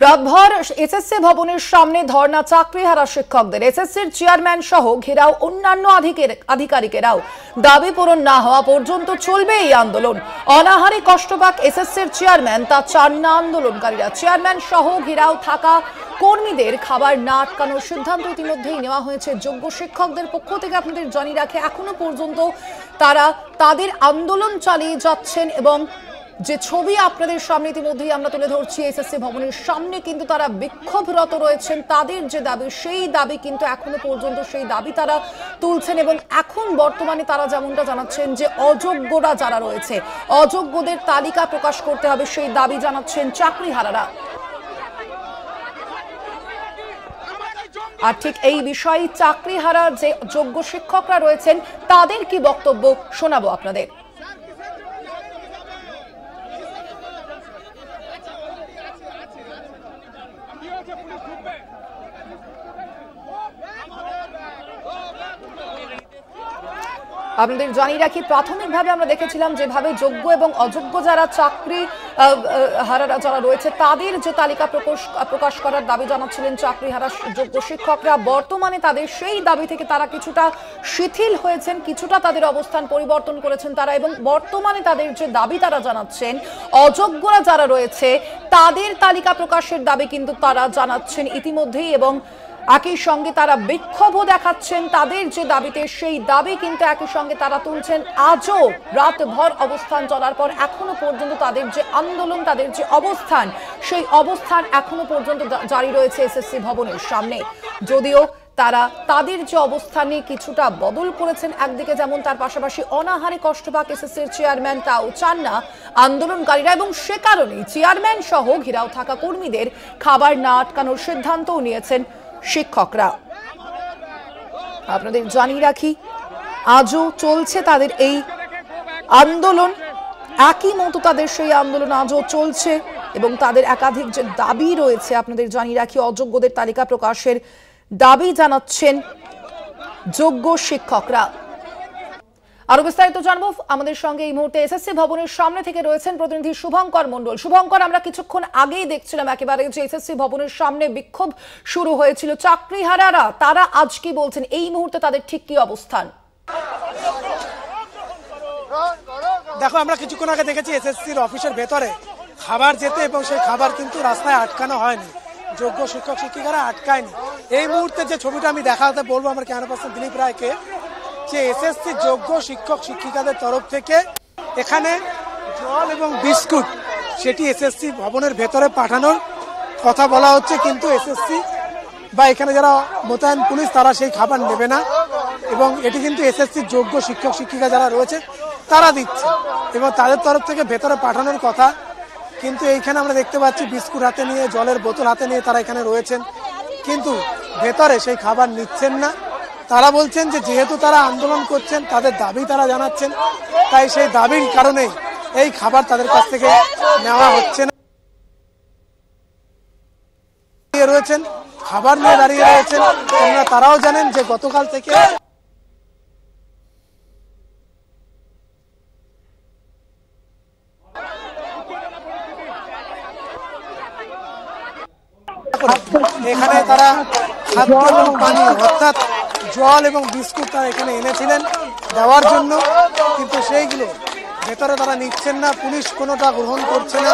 রাতভর এসএসসি ভবনের সামনে ধর্ণা চাকরিহারা শিক্ষকদের। এসএসসির চেয়ারম্যান সহ ঘেরাও অন্যান্য আধিকারিকেরাও। দাবি পূরণ না হওয়া পর্যন্ত চলবে এই আন্দোলন। অনাহারে কষ্ট পাক এসএসসির চেয়ারম্যান, তা চান না আন্দোলনকারীরা। চেয়ারম্যান সহ ঘেরাও থাকা কর্মীদের খাবার না আটকানোর সিদ্ধান্ত ইতিমধ্যেই নেওয়া হয়েছে যোগ্য শিক্ষকদের পক্ষ থেকে। আপনাদের জানিয়ে রাখে, এখনো পর্যন্ত তারা তাদের আন্দোলন চালিয়ে যাচ্ছেন এবং যে ছবি আপনাদের সামনে ইতিমধ্যেই আমরা তুলে ধরছি, এসএসসি ভবনের সামনে কিন্তু তারা বিক্ষোভরত রয়েছেন। তাদের যে দাবি, সেই দাবি কিন্তু এখনো পর্যন্ত সেই দাবি তারা তুলছেন এবং এখন বর্তমানে তারা যেমনটা জানাচ্ছেন যে অযোগ্যরা যারা রয়েছে, অযোগ্যদের তালিকা প্রকাশ করতে হবে, সেই দাবি জানাচ্ছেন চাকরিহারারা। আর ঠিক এই বিষয়ে চাকরিহারা যে যোগ্য শিক্ষকরা রয়েছেন তাদের কি বক্তব্য শোনাবো আপনাদের। আপনাদের জানিয়ে রাখি, প্রাথমিকভাবে আমরা দেখেছিলাম যেভাবে যোগ্য এবং অযোগ্য যারা চাকরি হারারা যারা রয়েছে তাদের যে তালিকা প্রকাশ করার দাবি জানাচ্ছিলেন চাকরিহারা যোগ্য শিক্ষকরা। বর্তমানে তাদের সেই দাবি থেকে তারা কিছুটা শিথিল হয়েছেন, কিছুটা তাদের অবস্থান পরিবর্তন করেছেন তারা, এবং বর্তমানে তাদের যে দাবি তারা জানাচ্ছেন, অযোগ্যরা যারা রয়েছে তাদের তালিকা প্রকাশের দাবি কিন্তু তারা জানাচ্ছেন ইতিমধ্যেই, এবং একই সঙ্গে তারা বিক্ষোভও দেখাচ্ছেন তাদের যে দাবিতে, সেই দাবি কিন্তু একই সঙ্গে তারা তুলছেন। আজও রাতভর অবস্থান চলার পর এখনো পর্যন্ত তাদের যে আন্দোলন, তাদের যে অবস্থান, সেই অবস্থান এখনো পর্যন্ত জারি রয়েছে এসএসসি ভবনের সামনে। যদিও তারা তাদের যে অবস্থানে কিছুটা বদল করেছেন একদিকে, যেমন তার পাশাপাশি অনাহারে কষ্ট পাক এসএসসির চেয়ারম্যান তাও চান না আন্দোলনকারীরা, এবং সে কারণেই চেয়ারম্যান সহ ঘেরাও থাকা কর্মীদের খাবার না আটকানোর সিদ্ধান্তও নিয়েছেন শিক্ষকরা। আপনাদের জানিয়ে রাখি, আজও চলছে তাদের এই আন্দোলন, একই মতো তাদের সেই আন্দোলন আজও চলছে এবং তাদের একাধিক যে দাবি রয়েছে আপনাদের জানিয়ে রাখি, অযোগ্যদের তালিকা প্রকাশের দাবি জানাচ্ছেন যোগ্য শিক্ষকরা। আরো বিস্তারিত জানবো, আমাদের সঙ্গে এই মুহূর্তে এসএসসি ভবনের সামনে থেকে রয়েছেন প্রতিনিধি শুভঙ্কর মণ্ডল। শুভঙ্কর, আমরা কিছুক্ষণ আগেই দেখছিলাম একেবারে যে এসএসসি ভবনের সামনে বিক্ষোভ শুরু হয়েছিল, চাকরিহারারা তারা আজ কি বলছেন, এই মুহূর্তে তাদের ঠিক কি অবস্থান? দেখো, আমরা কিছুক্ষণ আগে দেখেছি এসএসসির অফিসের ভেতরে খাবার যেতে, এবং সেই খাবার কিন্তু রাস্তায় আটকানো হয়নি, যোগ্য শিক্ষক শিক্ষিকারা আটকায়নি। এই মুহূর্তে যে ছবিটা আমি দেখাতে বলবো আমার ক্যামেরা পার্সন দিলীপ রায়কে, যে এসএসসি যোগ্য শিক্ষক শিক্ষিকাদের তরফ থেকে এখানে জল এবং বিস্কুট সেটি এসএসসি ভবনের ভেতরে পাঠানোর কথা বলা হচ্ছে, কিন্তু এসএসসি বা এখানে যারা মোতায়েন পুলিশ তারা সেই খাবার নেবে না, এবং এটি কিন্তু এসএসসির যোগ্য শিক্ষক শিক্ষিকা যারা রয়েছে তারা দিচ্ছে এবং তাদের তরফ থেকে ভেতরে পাঠানোর কথা। কিন্তু এইখানে আমরা দেখতে পাচ্ছি বিস্কুট হাতে নিয়ে, জলের বোতল হাতে নিয়ে তারা এখানে রয়েছেন, কিন্তু ভেতরে সেই খাবার নিচ্ছেন না। তারা বলছেন যে যেহেতু তারা আন্দোলন করছেন, তাদের দাবি তারা জানাচ্ছেন, তাই সেই দাবির কারণে এই খাবার তাদের কাছ থেকে নেওয়া হচ্ছে না। রয়েছেন খাবার নিয়ে দাঁড়িয়ে রয়েছেন, তারাও জানেন যে গতকাল থেকে এখানে তারা খাদ্য এবং পানি অর্থাৎ জল এবং বিস্কুট তারা এখানে এনেছিলেন দেওয়ার জন্য, কিন্তু সেইগুলো ভেতরে তারা নিচ্ছেন না, পুলিশ কোনোটা গ্রহণ করছে না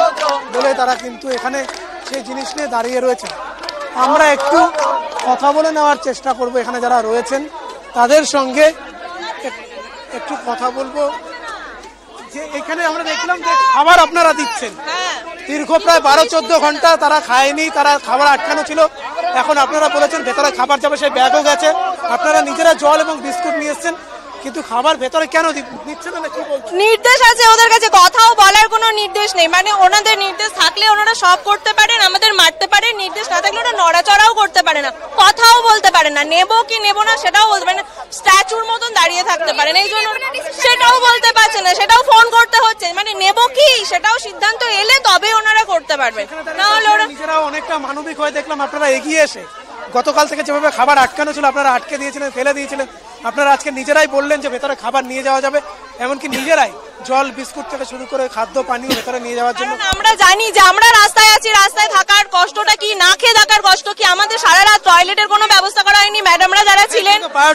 বলে তারা কিন্তু এখানে সেই জিনিস নিয়ে দাঁড়িয়ে রয়েছে। আমরা একটু কথা বলে নেওয়ার চেষ্টা করব, এখানে যারা রয়েছেন তাদের সঙ্গে একটু কথা বলবো। যে এখানে আমরা দেখলাম যে খাবার আপনারা দিচ্ছেন, দীর্ঘ প্রায় 12-14 ঘন্টা তারা খায়নি, তারা খাবার আটকানো ছিল, এখন আপনারা বলেছেন ভেতরে খাবার যাবে, সেই ব্যাগও গেছে, আপনারা নিজেরা জল এবং বিস্কুট নিয়ে এসছেন, কিন্তু খাবার ভেতরে কেন দিচ্ছেন না? কি বলছেন? নির্দেশ আছে ওদের কাছে, কথাও বলার কোনো নির্দেশ নেই। মানে ওনাদের নির্দেশ থাকলে ওনারা সব করতে পারেন, আমাদের মারতে পারেন, নির্দেশ না থাকলে ওরা নড়াচড়াও করতে পারে না, কথাও বলতে পারে না, নেবো কি নেবো না সেটাও বলতে পারে না, স্ট্যাচুর মতন দাঁড়িয়ে থাকতে পারেন, এই জন্য সেটাও বলতে পারছে না, সেটাও ফোন করতে হচ্ছে। মানে নেবো কি সেটাও সিদ্ধান্ত এলে তবে ওনারা করতে পারবেন, না হলে ওরা নিজেরাও অনেকটা মানবিক হয়ে দেখলাম আপনারা এগিয়ে এসে গতকাল থেকে যেভাবে খাবার আটকানো ছিল আপনারা আটকে দিয়েছিলেন, ফেলে দিয়েছিলেন, আপনারা আজকে নিজেরাই বললেন যে ভেতরে খাবার নিয়ে যাওয়া যাবে, এমনকি নিজেরাই জল বিস্কুট থেকে শুরু করে খাদ্য পানীয় ভেতরে নিয়ে যাওয়ার জন্য। আমরা জানি যে আমরা রাস্তায় আছি, রাস্তায় থাকার কষ্টটা কি কিন্তু সারা রাত টয়লেটের কোনো ব্যবস্থা করা হয়নি। ম্যাডামরা যারা ছিলেন বায়ো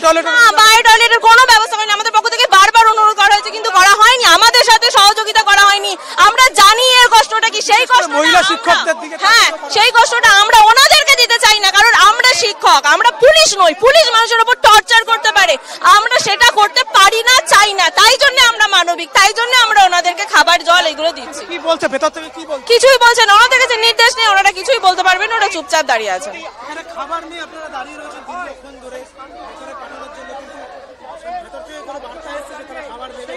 টয়লেটের কোনো ব্যবস্থা হয়নি। আমাদের পক্ষ থেকে বারবার অনুরোধ করা হয়েছে কিন্তু করা হয়নি, আমাদের সাথে সহযোগিতা করা হয়নি। আমরা জানি এর কষ্টটা কি, সেই কষ্ট মহিলা শিক্ষকদের দিকে, হ্যাঁ সেই কষ্টটা আমরা ওনাদেরকে দিতে চাই না, কারণ আমরা শিক্ষক, আমরা পুলিশ নই। পুলিশ মানুষের উপর টর্চার করতে পারে, আমরা সেটা করতে পারি না, চাই না। তাই জন্য আমরা মানবিক, তাই জন্য আমরা ওনাদেরকে খাবার জল এগুলো দিচ্ছি। কি বলছে ভেতর থেকে, কি বলছে? কিছুই বলছে না, ওনাদের কাছে নির্দেশ নেই, ওনারা কিছুই বলতে পারবেন না, ওরা চুপচাপ দাঁড়িয়ে আছেন। এখানে খাবার নিয়ে আপনারা দাঁড়িয়ে রয়েছেন দীর্ঘক্ষণ ধরে, ভেতরে পাঠানোর জন্য, কিন্তু ভেতর থেকে কোনো বার্তা এসেছে যে তারা খাবার দেবে?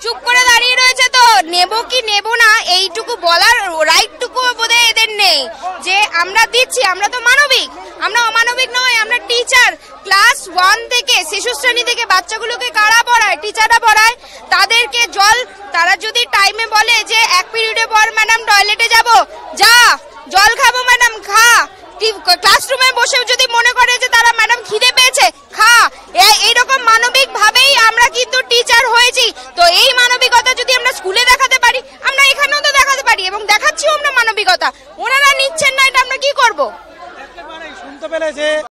চুপ করে দাঁড়িয়ে রয়েছে, তো নেব কি নেব না এইটুকু বলার রাইটটুকু বোধহয় এদের নেই যে আমরা দিচ্ছি। আমরা তো মানবিক, আমরা অমানবিক নয়। আমরা টিচার, ক্লাস 1 থেকে শিশু শ্রেণী থেকে বাচ্চাগুলোকে কারা পড়ায়, টিচাররা পড়ায়। তাদেরকে জল, তারা যদি টাইমে বলে যে 1 পিরিয়ডে পর ম্যাডাম টয়লেটে যাব, যা। জল খাবো ম্যাডাম, খা। ক্লাসরুমে বসেও যদি মনে করে যে তারা ম্যাডাম খিদে পেয়েছে, খা। এইরকম মানবিক ভাবেই আমরা কিন্তু টিচার হয়েছি। তো এই মানবিকতা যদি আমরা স্কুলে দেখাতে পারি, আমরা এখানেও তো দেখাতে পারি, এবং দেখাচ্ছিও আমরা মানবিকতা। ওনারা নিচ্ছেন না, এটা আমরা কি করব? শুনতে পেলে যে